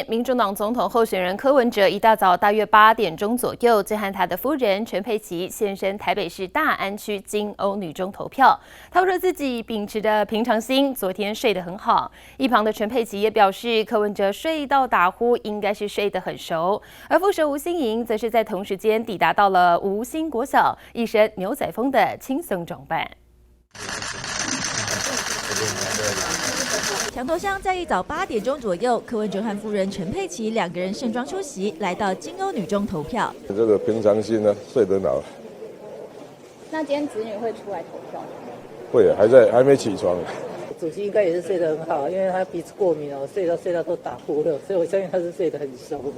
民主党总统候选人柯文哲一大早大约8点钟左右，就和他的夫人陈佩琪现身台北市大安区金瓯女中投票。他说自己秉持着平常心，昨天睡得很好。一旁的陈佩琪也表示，柯文哲睡到打呼，应该是睡得很熟。而副手吴欣盈则是在同时间抵达到了吴兴国小，一身牛仔风的轻松装扮。抢头香在一早8点钟左右，柯文哲和夫人陈佩琪2个人盛装出席，来到金瓯女中投票。这个平常心呢，睡得好。那今天子女会出来投票吗？会，还没起床。主席应该也是睡得很好，因为他鼻子过敏哦，睡到都打呼了，所以我相信他是睡得很熟。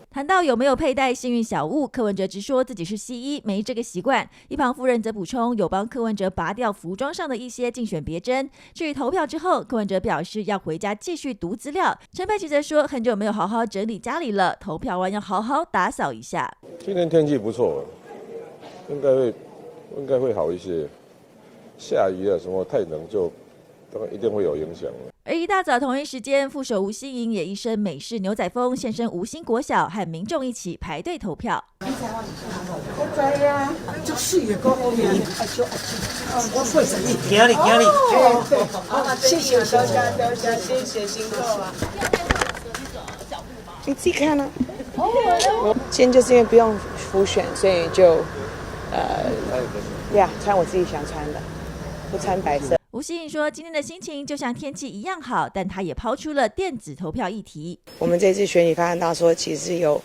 谈到有没有佩戴幸运小物，柯文哲直说自己是西医，没这个习惯。一旁夫人则补充，有帮柯文哲拔掉服装上的一些竞选别针。至于投票之后，柯文哲表示要回家继续读资料。陈佩琪则说，很久没有好好整理家里了，投票完要好好打扫一下。今天天气不错，应该会好一些。下雨啊，什么太冷就当然一定会有影响。而一大早同一时间，副手吴欣盈也一身美式牛仔风现身吴兴国小，和民众一起排队投票。我知啊，就是也够好听。我会生意，行你。谢谢小家，谢谢辛苦啊。你自己看啊。今天就是因为不用复选，所以就穿我自己想穿的，不穿白色。吴欣盈说，今天的心情就像天气一样好，但他也抛出了电子投票议题。我们这次选举发现到说，其实有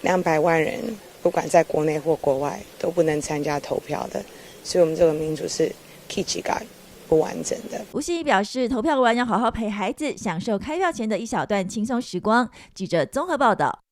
200万人，不管在国内或国外，都不能参加投票的，所以我们这个民主是 Kichi 不完整的。吴欣盈表示，投票完要好好陪孩子，享受开票前的一小段轻松时光。记者综合报道。